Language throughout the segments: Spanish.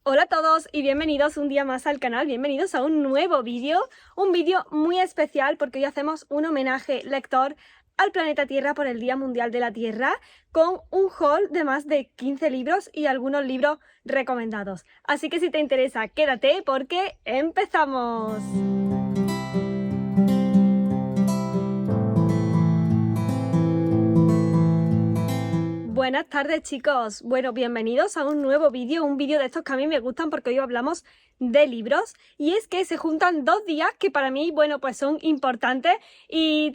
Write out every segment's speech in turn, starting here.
Hola a todos y bienvenidos un día más al canal, bienvenidos a un nuevo vídeo, un vídeo muy especial porque hoy hacemos un homenaje lector al planeta Tierra por el Día Mundial de la Tierra con un haul de más de 15 libros y algunos libros recomendados. Así que si te interesa, quédate porque ¡empezamos! Buenas tardes chicos, bueno, bienvenidos a un nuevo vídeo, un vídeo de estos que a mí me gustan porque hoy hablamos de libros y es que se juntan dos días que para mí, bueno, pues son importantes y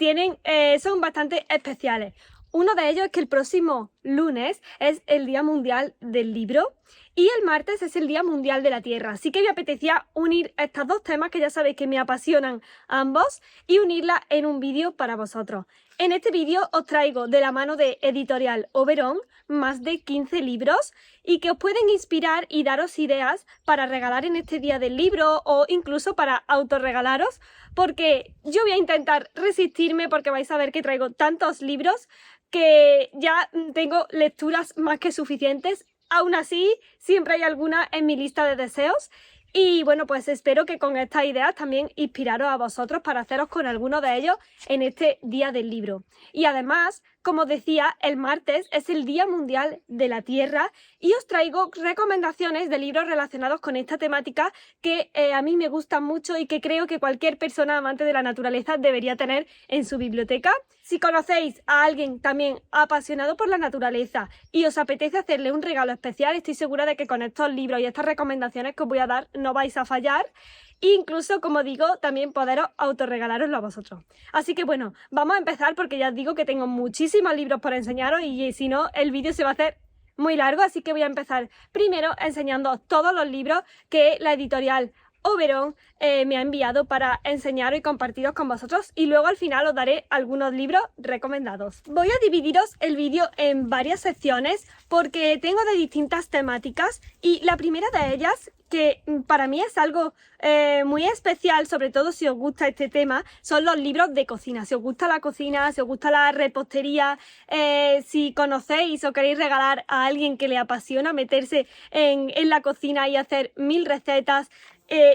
son bastante especiales. Uno de ellos es que el próximo lunes es el Día Mundial del Libro y el martes es el Día Mundial de la Tierra, así que me apetecía unir estos dos temas que ya sabéis que me apasionan ambos y unirla en un vídeo para vosotros. En este vídeo os traigo de la mano de Editorial Oberón más de 15 libros y que os pueden inspirar y daros ideas para regalar en este día del libro o incluso para autorregalaros, porque yo voy a intentar resistirme porque vais a ver que traigo tantos libros que ya tengo lecturas más que suficientes. Aún así, siempre hay alguna en mi lista de deseos. Y bueno, pues espero que con estas ideas también inspiraros a vosotros para haceros con alguno de ellos en este Día del Libro. Y además, como decía, el martes es el Día Mundial de la Tierra y os traigo recomendaciones de libros relacionados con esta temática que a mí me gustan mucho y que creo que cualquier persona amante de la naturaleza debería tener en su biblioteca. Si conocéis a alguien también apasionado por la naturaleza y os apetece hacerle un regalo especial, estoy segura de que con estos libros y estas recomendaciones que os voy a dar no vais a fallar. E incluso, como digo, también poderos autorregalároslo a vosotros. Así que bueno, vamos a empezar porque ya os digo que tengo muchísimos libros por enseñaros y si no, el vídeo se va a hacer muy largo. Así que voy a empezar primero enseñándoos todos los libros que la editorial Oberón me ha enviado para enseñaros y compartiros con vosotros y luego al final os daré algunos libros recomendados. Voy a dividiros el vídeo en varias secciones porque tengo de distintas temáticas y la primera de ellas, que para mí es algo muy especial, sobre todo si os gusta este tema, son los libros de cocina. Si os gusta la cocina, si os gusta la repostería, si conocéis o queréis regalar a alguien que le apasiona meterse en la cocina y hacer 1000 recetas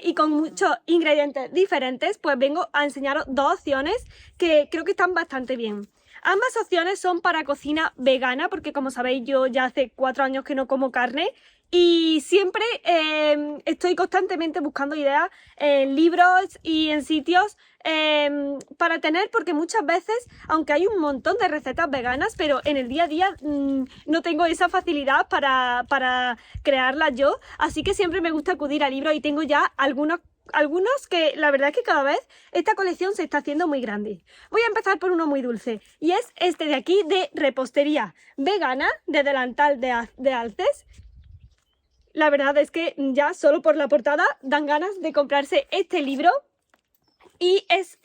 y con muchos ingredientes diferentes, pues vengo a enseñaros dos opciones que creo que están bastante bien. Ambas opciones son para cocina vegana, porque como sabéis yo ya hace 4 años que no como carne y siempre estoy constantemente buscando ideas en libros y en sitios para tener, porque muchas veces, aunque hay un montón de recetas veganas, pero en el día a día no tengo esa facilidad para crearlas yo, así que siempre me gusta acudir a libros y tengo ya algunos que la verdad es que cada vez esta colección se está haciendo muy grande. Voy a empezar por uno muy dulce y es este de aquí de repostería vegana de delantal de alces. La verdad es que ya solo por la portada dan ganas de comprarse este libro y es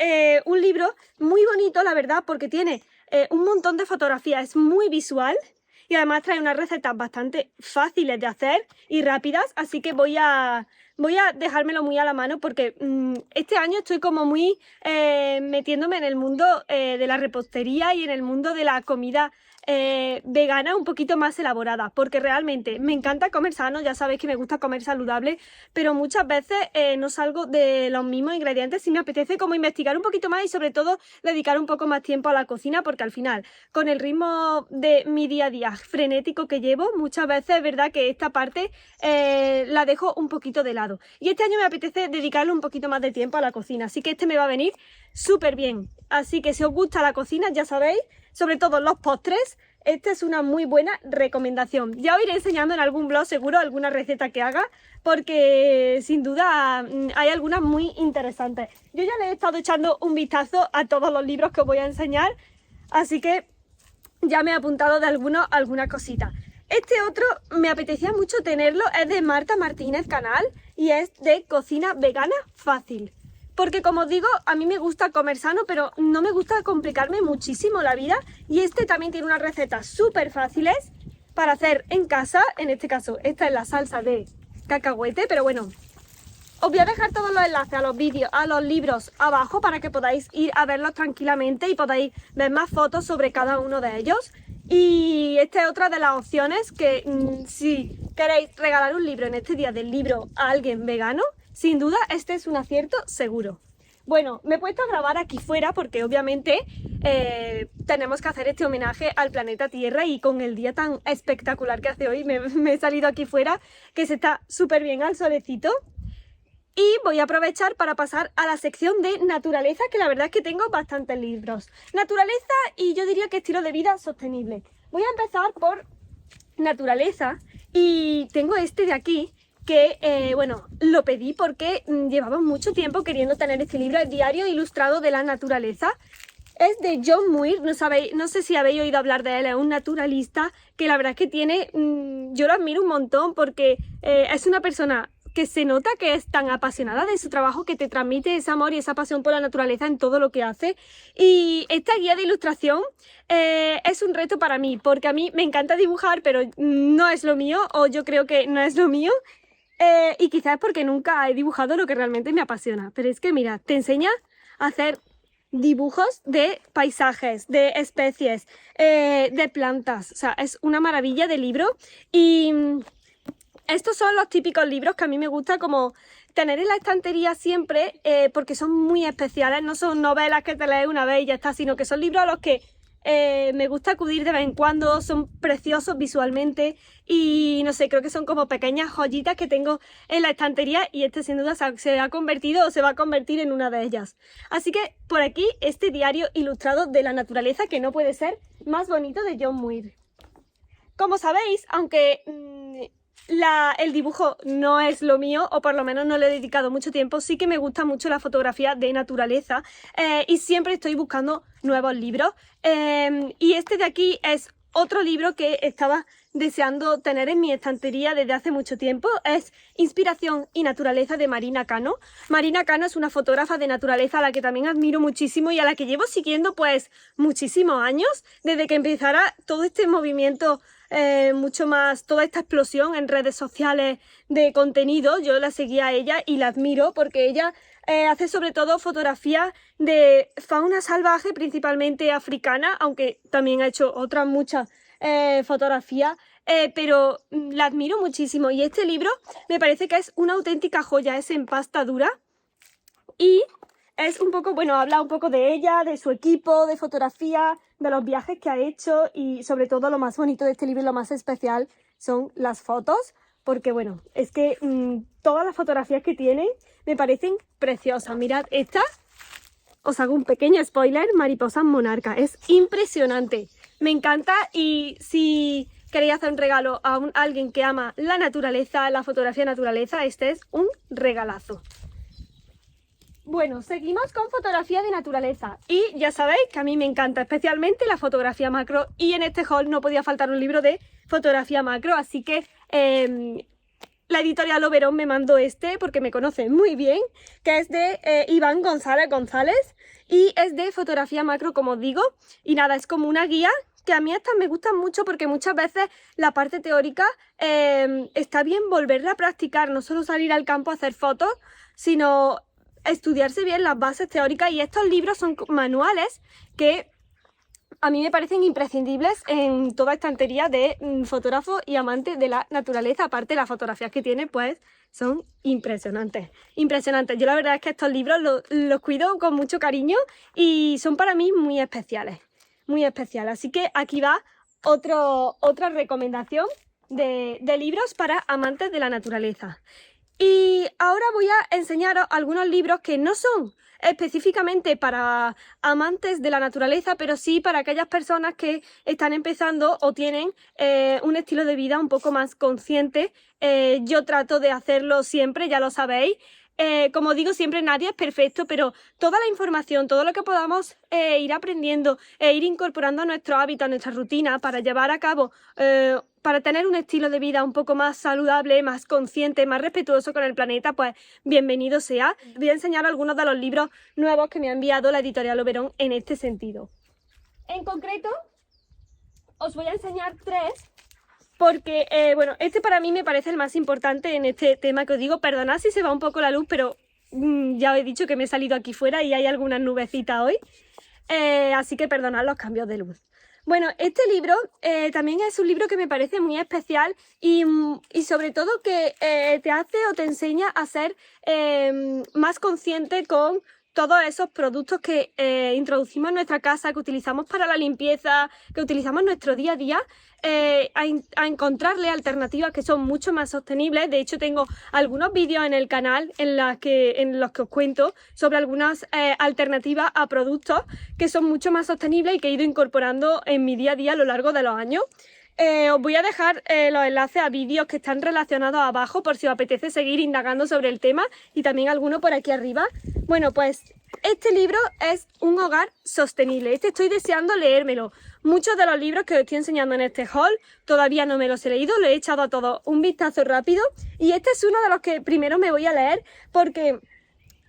un libro muy bonito, la verdad, porque tiene un montón de fotografías, es muy visual y además trae unas recetas bastante fáciles de hacer y rápidas, así que voy a dejármelo muy a la mano porque este año estoy como muy metiéndome en el mundo de la repostería y en el mundo de la comida vegana un poquito más elaborada, porque realmente me encanta comer sano, ya sabéis que me gusta comer saludable, pero muchas veces no salgo de los mismos ingredientes y me apetece como investigar un poquito más y sobre todo dedicar un poco más tiempo a la cocina, porque al final con el ritmo de mi día a día frenético que llevo, muchas veces es verdad que esta parte la dejo un poquito de lado y este año me apetece dedicarle un poquito más de tiempo a la cocina, así que este me va a venir súper bien. Así que si os gusta la cocina, ya sabéis, sobre todo los postres, esta es una muy buena recomendación. Ya os iré enseñando en algún blog seguro alguna receta que haga, porque sin duda hay algunas muy interesantes. Yo ya le he estado echando un vistazo a todos los libros que os voy a enseñar, así que ya me he apuntado de alguna cosita. Este otro me apetecía mucho tenerlo, es de Marta Martínez Canal y es de cocina vegana fácil. Porque como os digo, a mí me gusta comer sano, pero no me gusta complicarme muchísimo la vida. Y este también tiene unas recetas súper fáciles para hacer en casa. En este caso, esta es la salsa de cacahuete, pero bueno, os voy a dejar todos los enlaces a los vídeos, a los libros abajo para que podáis ir a verlos tranquilamente y podáis ver más fotos sobre cada uno de ellos. Y esta es otra de las opciones que si queréis regalar un libro en este día del libro a alguien vegano, sin duda este es un acierto seguro. Bueno, me he puesto a grabar aquí fuera porque obviamente tenemos que hacer este homenaje al planeta Tierra, y con el día tan espectacular que hace hoy me he salido aquí fuera, que se está súper bien al solecito. Y voy a aprovechar para pasar a la sección de naturaleza, que la verdad es que tengo bastantes libros. Naturaleza y yo diría que estilo de vida sostenible. Voy a empezar por naturaleza y tengo este de aquí que, bueno, lo pedí porque llevaba mucho tiempo queriendo tener este libro, el Diario Ilustrado de la Naturaleza. Es de John Muir, no sé si habéis oído hablar de él, es un naturalista que la verdad es que tiene, yo lo admiro un montón porque es una persona que se nota que es tan apasionada de su trabajo, que te transmite ese amor y esa pasión por la naturaleza en todo lo que hace. Y esta guía de ilustración es un reto para mí, porque a mí me encanta dibujar, pero no es lo mío, o yo creo que no es lo mío. Y quizás porque nunca he dibujado lo que realmente me apasiona. Pero es que, mira, te enseña a hacer dibujos de paisajes, de especies, de plantas. O sea, es una maravilla de libro. Y estos son los típicos libros que a mí me gusta como tener en la estantería siempre, porque son muy especiales. No son novelas que te lees una vez y ya está, sino que son libros a los que me gusta acudir de vez en cuando. Son preciosos visualmente y no sé, creo que son como pequeñas joyitas que tengo en la estantería, y este sin duda se ha convertido o se va a convertir en una de ellas. Así que por aquí este diario ilustrado de la naturaleza, que no puede ser más bonito, de John Muir. Como sabéis, aunque el dibujo no es lo mío, o por lo menos no le he dedicado mucho tiempo, sí que me gusta mucho la fotografía de naturaleza, y siempre estoy buscando nuevos libros. Y este de aquí es otro libro que estaba deseando tener en mi estantería desde hace mucho tiempo. Es Inspiración y Naturaleza, de Marina Cano. Marina Cano es una fotógrafa de naturaleza a la que también admiro muchísimo y a la que llevo siguiendo pues muchísimos años, desde que empezara todo este movimiento, mucho más, toda esta explosión en redes sociales de contenido. Yo la seguía a ella y la admiro porque ella hace sobre todo fotografías de fauna salvaje, principalmente africana, aunque también ha hecho otras muchas fotografías, pero la admiro muchísimo. Y este libro me parece que es una auténtica joya, es en pasta dura y es un poco, bueno, habla un poco de ella, de su equipo, de fotografía, de los viajes que ha hecho, y sobre todo lo más bonito de este libro, lo más especial, son las fotos, porque bueno, es que todas las fotografías que tienen me parecen preciosas. Mirad, esta, os hago un pequeño spoiler, Mariposa Monarca, es impresionante, me encanta. Y si queréis hacer un regalo a alguien que ama la naturaleza, la fotografía de naturaleza, este es un regalazo. Bueno, seguimos con fotografía de naturaleza y ya sabéis que a mí me encanta especialmente la fotografía macro, y en este haul no podía faltar un libro de fotografía macro, así que la editorial Oberón me mandó este porque me conoce muy bien, que es de Iván González y es de fotografía macro, como os digo, y nada, es como una guía que a mí estas me gustan mucho porque muchas veces la parte teórica está bien volverla a practicar, no solo salir al campo a hacer fotos, sino estudiarse bien las bases teóricas. Y estos libros son manuales que a mí me parecen imprescindibles en toda estantería de fotógrafo y amante de la naturaleza. Aparte, las fotografías que tiene pues son impresionantes, impresionantes. Yo la verdad es que estos libros los cuido con mucho cariño y son para mí muy especiales, muy especiales. Así que aquí va otra recomendación de libros para amantes de la naturaleza. Y ahora voy a enseñaros algunos libros que no son específicamente para amantes de la naturaleza, pero sí para aquellas personas que están empezando o tienen un estilo de vida un poco más consciente. Yo trato de hacerlo siempre, ya lo sabéis. Como digo siempre, nadie es perfecto, pero toda la información, todo lo que podamos ir aprendiendo e ir incorporando a nuestro hábito, a nuestra rutina, para llevar a cabo, para tener un estilo de vida un poco más saludable, más consciente, más respetuoso con el planeta, pues bienvenido sea. Voy a enseñar algunos de los libros nuevos que me ha enviado la editorial Oberón en este sentido. En concreto, os voy a enseñar 3. Porque, bueno, este para mí me parece el más importante en este tema que os digo. Perdonad si se va un poco la luz, pero ya os he dicho que me he salido aquí fuera y hay algunas nubecitas hoy. Así que perdonad los cambios de luz. Bueno, este libro también es un libro que me parece muy especial y sobre todo que te hace o te enseña a ser más consciente con todos esos productos que introducimos en nuestra casa, que utilizamos para la limpieza, que utilizamos en nuestro día a día, a encontrarle alternativas que son mucho más sostenibles. De hecho, tengo algunos vídeos en el canal en los que os cuento sobre algunas alternativas a productos que son mucho más sostenibles y que he ido incorporando en mi día a día a lo largo de los años. Os voy a dejar los enlaces a vídeos que están relacionados abajo por si os apetece seguir indagando sobre el tema y también alguno por aquí arriba. Bueno, pues este libro es Un hogar sostenible. Estoy deseando leérmelo. Muchos de los libros que os estoy enseñando en este haul todavía no me los he leído, lo he echado a todos un vistazo rápido y este es uno de los que primero me voy a leer porque,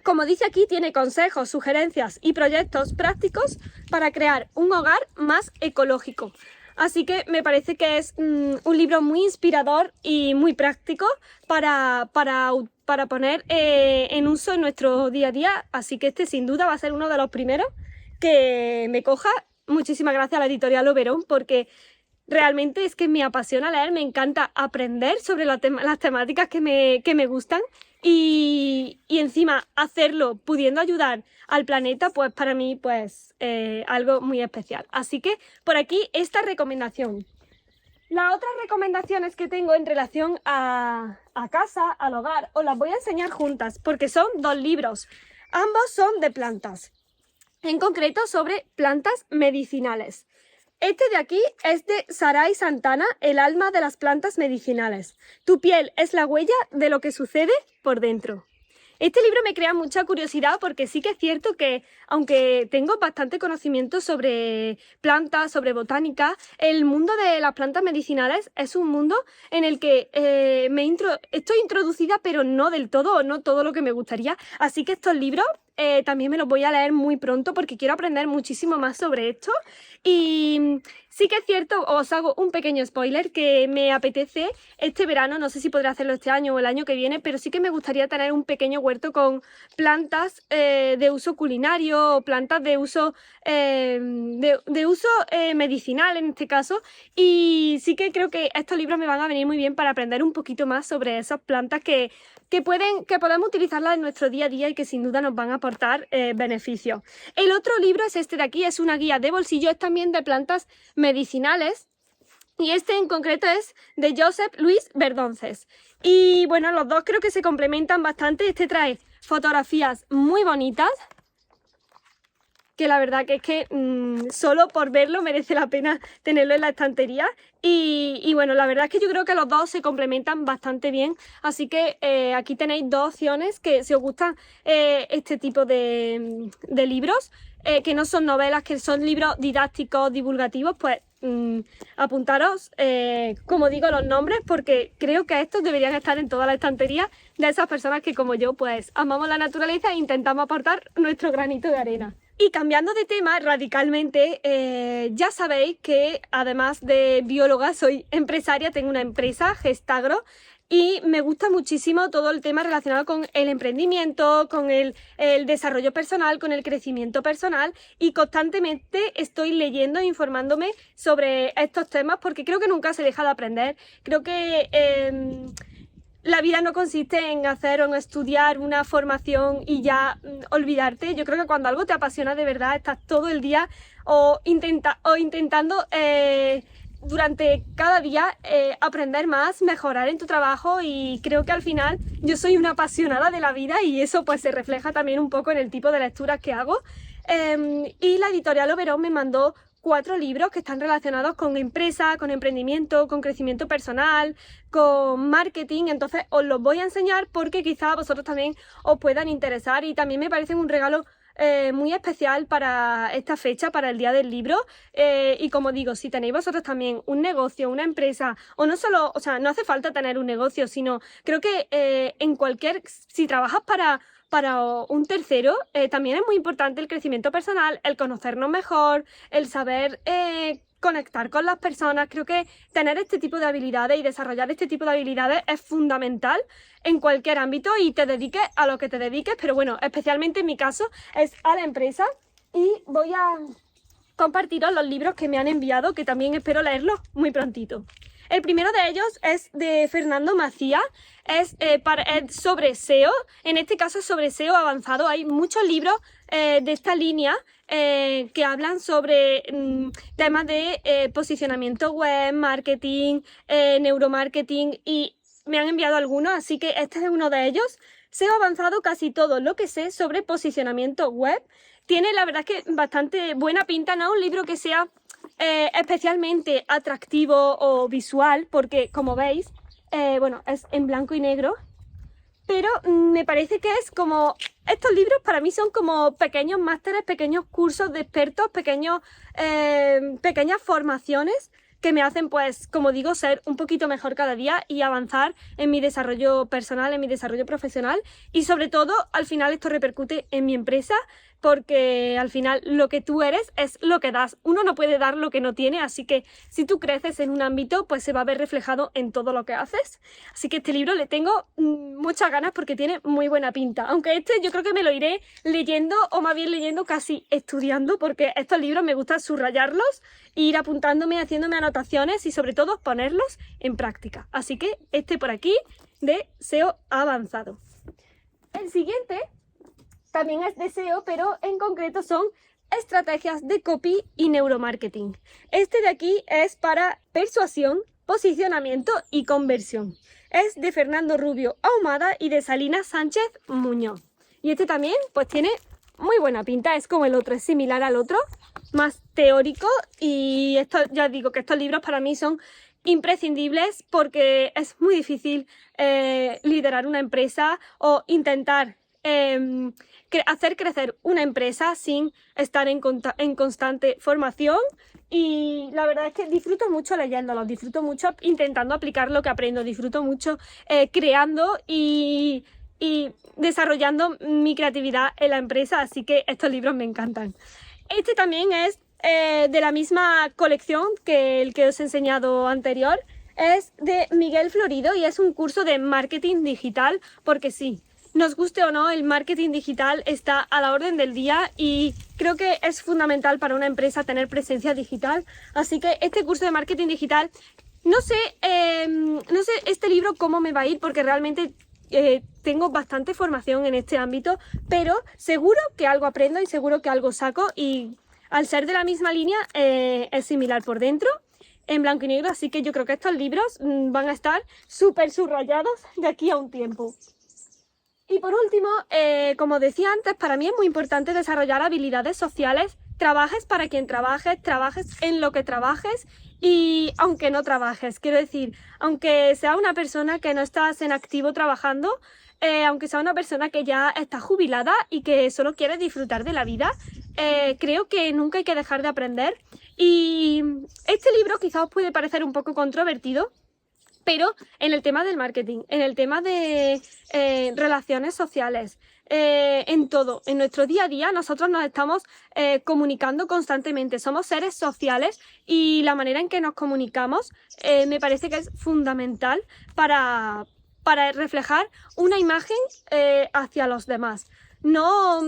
como dice aquí, tiene consejos, sugerencias y proyectos prácticos para crear un hogar más ecológico. Así que me parece que es un libro muy inspirador y muy práctico para poner en uso en nuestro día a día. Así que este sin duda va a ser uno de los primeros que me coja. Muchísimas gracias a la editorial Oberón porque realmente es que me apasiona leer, me encanta aprender sobre las temáticas que me gustan y encima hacerlo pudiendo ayudar al planeta, pues para mí pues algo muy especial. Así que por aquí esta recomendación. Las otras recomendaciones que tengo en relación a casa, al hogar, os las voy a enseñar juntas porque son dos libros. Ambos son de plantas, en concreto sobre plantas medicinales. Este de aquí es de Saray Santana, El alma de las plantas medicinales. Tu piel es la huella de lo que sucede por dentro. Este libro me crea mucha curiosidad porque sí que es cierto que, aunque tengo bastante conocimiento sobre plantas, sobre botánica, el mundo de las plantas medicinales es un mundo en el que estoy introducida, pero no del todo, o no todo lo que me gustaría. Así que estos libros también me los voy a leer muy pronto porque quiero aprender muchísimo más sobre esto. Y sí que es cierto, os hago un pequeño spoiler, que me apetece este verano, no sé si podré hacerlo este año o el año que viene, pero sí que me gustaría tener un pequeño huerto con plantas de uso culinario o plantas de uso, medicinal en este caso. Y sí que creo que estos libros me van a venir muy bien para aprender un poquito más sobre esas plantas que podemos utilizarlas en nuestro día a día y que sin duda nos van a aportar beneficios. El otro libro es este de aquí, es una guía de bolsillo, es también de plantas medicinales y este en concreto es de Josep Luis Verdonces. Y bueno, los dos creo que se complementan bastante. Este trae fotografías muy bonitas, que la verdad que es que solo por verlo merece la pena tenerlo en la estantería y bueno, la verdad es que yo creo que los dos se complementan bastante bien, así que aquí tenéis dos opciones que si os gustan este tipo de libros, que no son novelas, que son libros didácticos, divulgativos, pues apuntaros, como digo, los nombres porque creo que estos deberían estar en toda la estantería de esas personas que como yo pues amamos la naturaleza e intentamos aportar nuestro granito de arena. Y cambiando de tema radicalmente, ya sabéis que además de bióloga soy empresaria, tengo una empresa, Gestagro, y me gusta muchísimo todo el tema relacionado con el emprendimiento, con el desarrollo personal, con el crecimiento personal y constantemente estoy leyendo e informándome sobre estos temas porque creo que nunca se deja de aprender. Creo que la vida no consiste en hacer o en estudiar una formación y ya olvidarte. Yo creo que cuando algo te apasiona de verdad estás todo el día intentando durante cada día aprender más, mejorar en tu trabajo y creo que al final yo soy una apasionada de la vida y eso pues se refleja también un poco en el tipo de lecturas que hago. Y la editorial Oberón me mandó 4 libros que están relacionados con empresa, con emprendimiento, con crecimiento personal, con marketing. Entonces os los voy a enseñar porque quizá a vosotros también os puedan interesar y también me parecen un regalo muy especial para esta fecha, para el Día del Libro. Y como digo, si tenéis vosotros también un negocio, una empresa, o no solo, o sea, no hace falta tener un negocio, sino creo que si trabajas para un tercero, también es muy importante el crecimiento personal, el conocernos mejor, el saber conectar con las personas. Creo que tener este tipo de habilidades y desarrollar este tipo de habilidades es fundamental en cualquier ámbito y te dediques a lo que te dediques, pero bueno, especialmente en mi caso es a la empresa y voy a compartiros los libros que me han enviado, que también espero leerlos muy prontito. El primero de ellos es de Fernando Macías, es sobre SEO, en este caso es sobre SEO avanzado. Hay muchos libros de esta línea que hablan sobre temas de posicionamiento web, marketing, neuromarketing, y me han enviado algunos, así que este es uno de ellos. SEO avanzado, casi todo lo que sé sobre posicionamiento web. Tiene la verdad que bastante buena pinta, no es un libro que sea especialmente atractivo o visual, porque como veis, bueno, es en blanco y negro, pero me parece que es como... Estos libros para mí son como pequeños másteres, pequeños cursos de expertos, pequeñas formaciones que me hacen, pues, como digo, ser un poquito mejor cada día y avanzar en mi desarrollo personal, en mi desarrollo profesional, y sobre todo, al final esto repercute en mi empresa, porque al final lo que tú eres es lo que das. Uno no puede dar lo que no tiene, así que si tú creces en un ámbito, pues se va a ver reflejado en todo lo que haces. Así que este libro le tengo muchas ganas porque tiene muy buena pinta. Aunque este yo creo que me lo iré leyendo, o más bien leyendo, casi estudiando, porque estos libros me gusta subrayarlos, ir apuntándome, haciéndome anotaciones y sobre todo ponerlos en práctica. Así que este por aquí de SEO avanzado. El siguiente también es de SEO, pero en concreto son estrategias de copy y neuromarketing. Este de aquí es para persuasión, posicionamiento y conversión. Es de Fernando Rubio Ahumada y de Salina Sánchez Muñoz. Y este también pues tiene muy buena pinta, es como el otro, es similar al otro, más teórico, y esto, ya digo que estos libros para mí son imprescindibles porque es muy difícil liderar una empresa o intentar hacer crecer una empresa sin estar en constante formación, y la verdad es que disfruto mucho leyéndolos, disfruto mucho intentando aplicar lo que aprendo, disfruto mucho creando y desarrollando mi creatividad en la empresa, así que estos libros me encantan. Este también es de la misma colección que el que os he enseñado anterior, es de Miguel Florido y es un curso de marketing digital, porque sí, nos guste o no, el marketing digital está a la orden del día y creo que es fundamental para una empresa tener presencia digital. Así que este curso de marketing digital, no sé este libro cómo me va a ir, porque realmente tengo bastante formación en este ámbito, pero seguro que algo aprendo y seguro que algo saco, y al ser de la misma línea es similar por dentro, en blanco y negro, así que yo creo que estos libros van a estar súper subrayados de aquí a un tiempo. Y por último, como decía antes, para mí es muy importante desarrollar habilidades sociales, trabajes para quien trabajes, trabajes en lo que trabajes y aunque no trabajes, quiero decir, aunque sea una persona que no estás en activo trabajando, aunque sea una persona que ya está jubilada y que solo quiere disfrutar de la vida, creo que nunca hay que dejar de aprender. Y este libro quizás os puede parecer un poco controvertido, pero en el tema del marketing, en el tema de relaciones sociales, en todo, en nuestro día a día nosotros nos estamos comunicando constantemente, somos seres sociales y la manera en que nos comunicamos me parece que es fundamental para reflejar una imagen hacia los demás. No...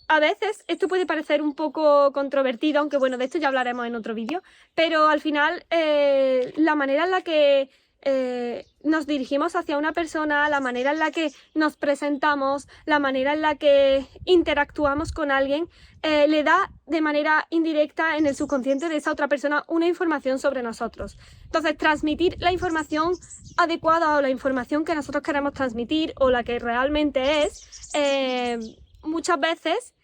a veces esto puede parecer un poco controvertido, aunque bueno, de esto ya hablaremos en otro vídeo, pero al final la manera en la que nos dirigimos hacia una persona, la manera en la que nos presentamos, la manera en la que interactuamos con alguien, le da de manera indirecta en el subconsciente de esa otra persona una información sobre nosotros. Entonces, transmitir la información adecuada o la información que nosotros queremos transmitir o la que realmente es, muchas veces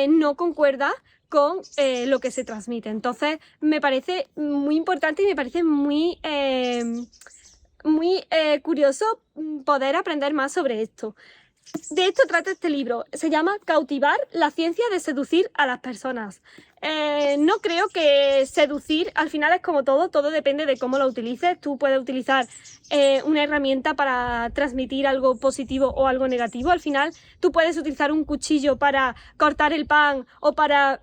no concuerda con lo que se transmite. Entonces me parece muy importante y me parece muy curioso poder aprender más sobre esto. De esto trata este libro, se llama Cautivar, la ciencia de seducir a las personas. No creo que seducir, al final es como todo depende de cómo lo utilices. Tú puedes utilizar una herramienta para transmitir algo positivo o algo negativo. Al final tú puedes utilizar un cuchillo para cortar el pan o para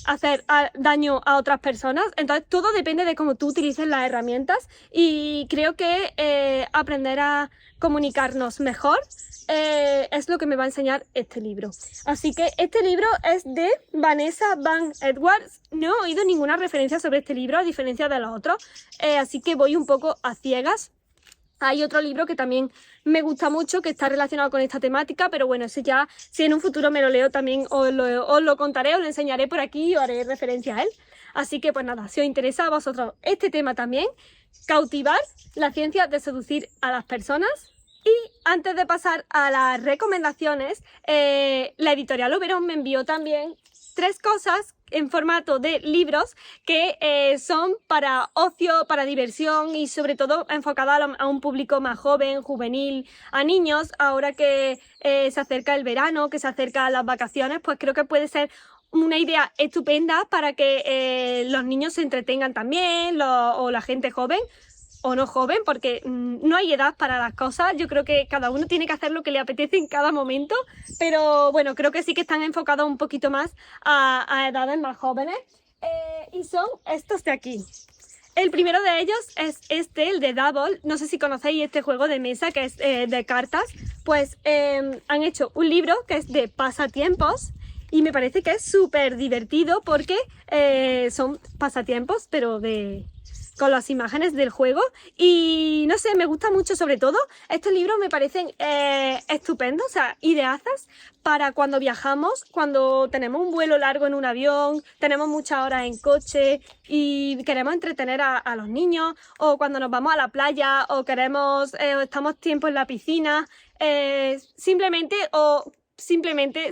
hacer daño a otras personas. Entonces todo depende de cómo tú utilices las herramientas y creo que aprender a comunicarnos mejor es lo que me va a enseñar este libro. Así que este libro es de Vanessa Van Edwards. No he oído ninguna referencia sobre este libro a diferencia de los otros, así que voy un poco a ciegas. Hay otro libro que también me gusta mucho, que está relacionado con esta temática, pero bueno, ese ya, si en un futuro me lo leo también os lo contaré, os lo enseñaré por aquí y os haré referencia a él. Así que pues nada, si os interesa a vosotros este tema también, cautivar, la ciencia de seducir a las personas. Y antes de pasar a las recomendaciones, la editorial Oberon me envió también 3 cosas en formato de libros que son para ocio, para diversión y sobre todo enfocada a un público más joven, juvenil, a niños. Ahora que se acerca el verano, que se acercan las vacaciones, pues creo que puede ser una idea estupenda para que los niños se entretengan también, o la gente joven o no joven, porque no hay edad para las cosas. Yo creo que cada uno tiene que hacer lo que le apetece en cada momento, pero bueno, creo que sí que están enfocados un poquito más a edades más jóvenes, y son estos de aquí. El primero de ellos es el de Double. No sé si conocéis este juego de mesa que es de cartas. Pues han hecho un libro que es de pasatiempos y me parece que es súper divertido porque son pasatiempos, pero con las imágenes del juego, y no sé, me gusta mucho. Sobre todo estos libros me parecen estupendos, o sea, ideazas para cuando viajamos, cuando tenemos un vuelo largo en un avión, tenemos muchas horas en coche y queremos entretener a los niños, o cuando nos vamos a la playa o estamos tiempo en la piscina, simplemente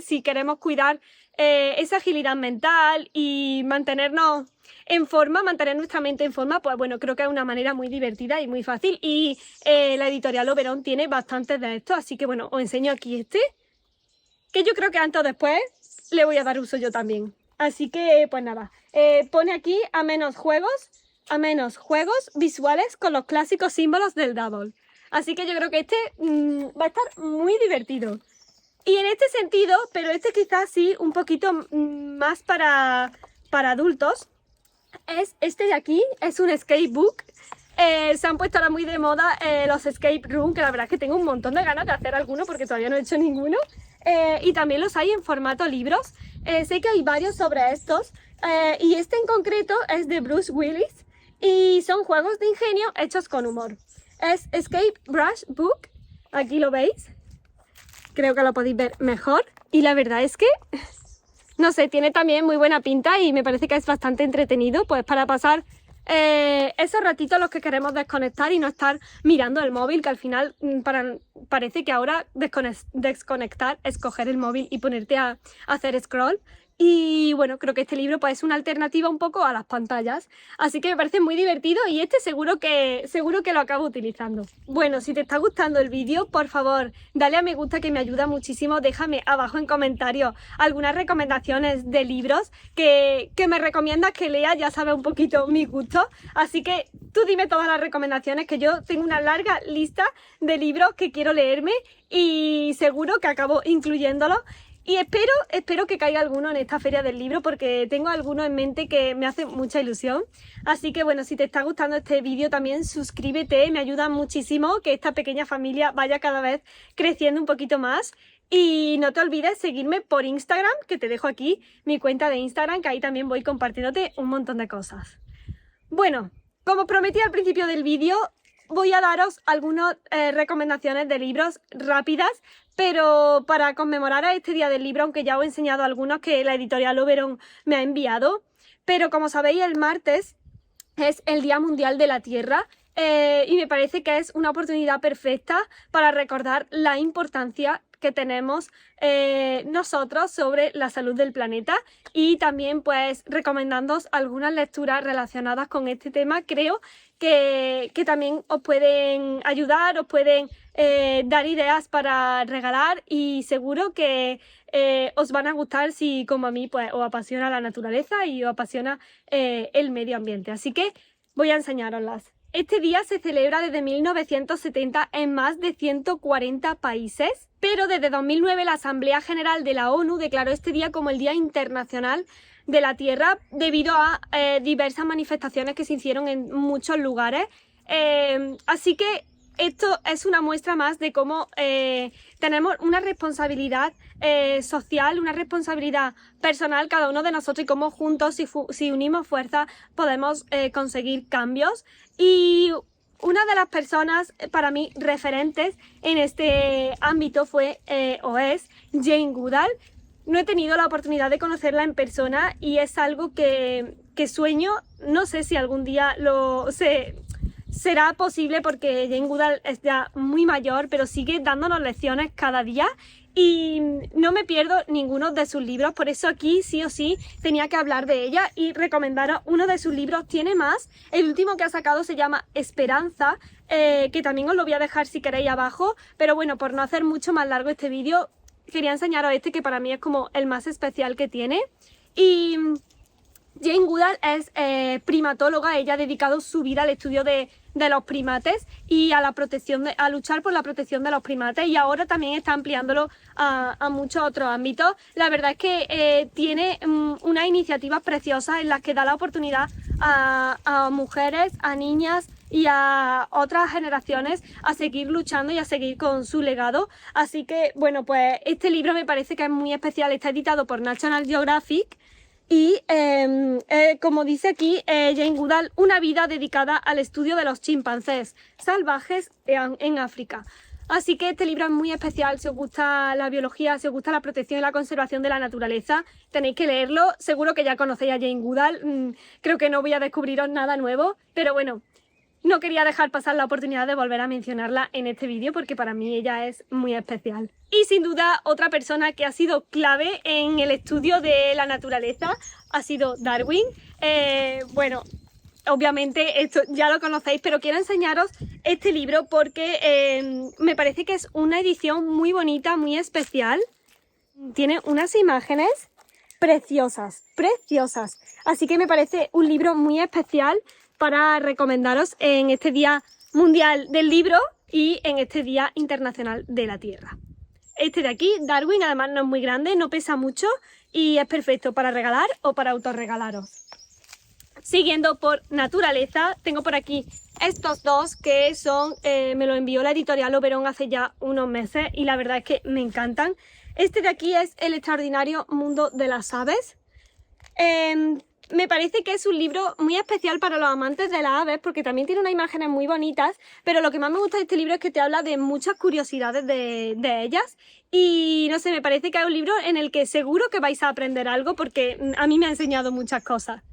si queremos cuidar esa agilidad mental y mantenernos en forma, mantener nuestra mente en forma, pues bueno, creo que es una manera muy divertida y muy fácil, y la editorial Oberon tiene bastantes de estos, así que bueno, os enseño aquí que yo creo que antes o después le voy a dar uso yo también. Así que pues nada, pone aquí a menos juegos visuales con los clásicos símbolos del Double. Así que yo creo que va a estar muy divertido. Y en este sentido, pero quizás sí un poquito más para adultos, es este de aquí. Es un escape book. Se han puesto ahora muy de moda los escape room, que la verdad es que tengo un montón de ganas de hacer alguno porque todavía no he hecho ninguno. Y también los hay en formato libros. Sé que hay varios sobre estos, y este en concreto es de Bruce Willis y son juegos de ingenio hechos con humor. Es Escape Brush Book, aquí lo veis. Creo que lo podéis ver mejor. Y la verdad es que, no sé, tiene también muy buena pinta y me parece que es bastante entretenido, pues para pasar esos ratitos los que queremos desconectar y no estar mirando el móvil, que al final parece que ahora desconectar es coger el móvil y ponerte a hacer scroll. Y bueno, creo que este libro pues, es una alternativa un poco a las pantallas, así que me parece muy divertido y seguro que lo acabo utilizando. Bueno, si te está gustando el vídeo, por favor, dale a me gusta, que me ayuda muchísimo. Déjame abajo en comentarios algunas recomendaciones de libros que me recomiendas que lea. Ya sabes un poquito mi gusto, así que tú dime todas las recomendaciones, que yo tengo una larga lista de libros que quiero leerme y seguro que acabo incluyéndolos. Y espero que caiga alguno en esta feria del libro, porque tengo alguno en mente que me hace mucha ilusión. Así que bueno, si te está gustando este vídeo también suscríbete, me ayuda muchísimo que esta pequeña familia vaya cada vez creciendo un poquito más. Y no te olvides seguirme por Instagram, que te dejo aquí mi cuenta de Instagram, que ahí también voy compartiéndote un montón de cosas. Bueno, como prometí al principio del vídeo, voy a daros algunas recomendaciones de libros rápidas, pero para conmemorar a este día del libro, aunque ya os he enseñado algunos que la editorial Oberon me ha enviado. Pero como sabéis, el martes es el Día Mundial de la Tierra, y me parece que es una oportunidad perfecta para recordar la importancia que tenemos nosotros sobre la salud del planeta, y también pues recomendándoos algunas lecturas relacionadas con este tema. Creo que también os pueden ayudar, os pueden dar ideas para regalar, y seguro que os van a gustar si, como a mí, pues os apasiona la naturaleza y os apasiona el medio ambiente. Así que voy a enseñaroslas. Este día se celebra desde 1970 en más de 140 países, pero desde 2009 la Asamblea General de la ONU declaró este día como el Día Internacional de la Tierra debido a diversas manifestaciones que se hicieron en muchos lugares. Así que esto es una muestra más de cómo tenemos una responsabilidad social, una responsabilidad personal cada uno de nosotros y cómo juntos, si unimos fuerzas, podemos conseguir cambios. Y una de las personas para mí referentes en este ámbito fue o es Jane Goodall. No he tenido la oportunidad de conocerla en persona y es algo que sueño. No sé si algún día será posible porque Jane Goodall es ya muy mayor, pero sigue dándonos lecciones cada día y no me pierdo ninguno de sus libros. Por eso aquí sí o sí tenía que hablar de ella y recomendaros uno de sus libros. Tiene más. El último que ha sacado se llama Esperanza, que también os lo voy a dejar si queréis abajo, pero bueno, por no hacer mucho más largo este vídeo, quería enseñaros este que para mí es como el más especial que tiene. Y Jane Goodall es primatóloga. Ella ha dedicado su vida al estudio de los primates y a la protección a luchar por la protección de los primates, y ahora también está ampliándolo a muchos otros ámbitos. La verdad es que tiene unas iniciativas preciosas en las que da la oportunidad a mujeres, a niñas y a otras generaciones a seguir luchando y a seguir con su legado. Así que bueno, pues este libro me parece que es muy especial. Está editado por National Geographic. Y como dice aquí, Jane Goodall, una vida dedicada al estudio de los chimpancés salvajes en África. Así que este libro es muy especial. Si os gusta la biología, si os gusta la protección y la conservación de la naturaleza, tenéis que leerlo. Seguro que ya conocéis a Jane Goodall. Creo que no voy a descubriros nada nuevo, pero bueno, no quería dejar pasar la oportunidad de volver a mencionarla en este vídeo porque para mí ella es muy especial. Y sin duda otra persona que ha sido clave en el estudio de la naturaleza ha sido Darwin. Bueno, obviamente esto ya lo conocéis, pero quiero enseñaros este libro porque me parece que es una edición muy bonita, muy especial. Tiene unas imágenes preciosas, preciosas. Así que me parece un libro muy especial para recomendaros en este Día Mundial del Libro y en este Día Internacional de la Tierra. Este de aquí, Darwin, además no es muy grande, no pesa mucho y es perfecto para regalar o para autorregalaros. Siguiendo por naturaleza, tengo por aquí estos dos que son, me lo envió la editorial Oberón hace ya unos meses y la verdad es que me encantan. Este de aquí es El extraordinario mundo de las aves. Me parece que es un libro muy especial para los amantes de las aves porque también tiene unas imágenes muy bonitas, pero lo que más me gusta de este libro es que te habla de muchas curiosidades de ellas y no sé, me parece que es un libro en el que seguro que vais a aprender algo porque a mí me ha enseñado muchas cosas.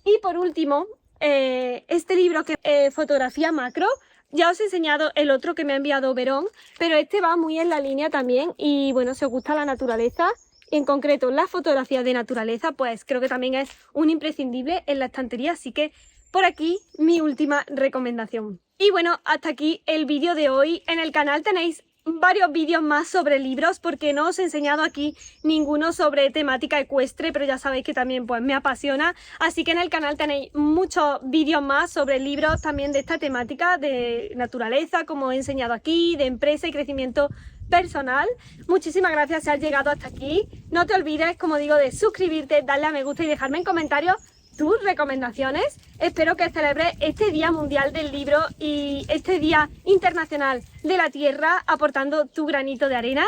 Y por último, este libro que es Fotografía Macro. Ya os he enseñado el otro que me ha enviado Verón, pero este va muy en la línea también y bueno, si os gusta la naturaleza, en concreto la fotografía de naturaleza, pues creo que también es un imprescindible en la estantería, así que por aquí mi última recomendación. Y bueno, hasta aquí el vídeo de hoy. En el canal tenéis varios vídeos más sobre libros porque no os he enseñado aquí ninguno sobre temática ecuestre, pero ya sabéis que también pues me apasiona, así que en el canal tenéis muchos vídeos más sobre libros también de esta temática de naturaleza, como he enseñado aquí, de empresa y crecimiento personal. Muchísimas gracias si has llegado hasta aquí. No te olvides, como digo, de suscribirte, darle a me gusta y dejarme en comentarios tus recomendaciones. Espero que celebres este Día Mundial del Libro y este Día Internacional de la Tierra aportando tu granito de arena.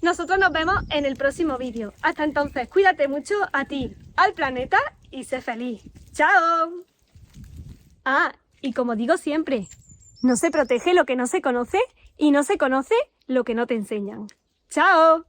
Nosotros nos vemos en el próximo vídeo. Hasta entonces, cuídate mucho a ti, al planeta y sé feliz. ¡Chao! Ah, y como digo siempre, no se protege lo que no se conoce y no se conoce lo que no te enseñan. ¡Chao!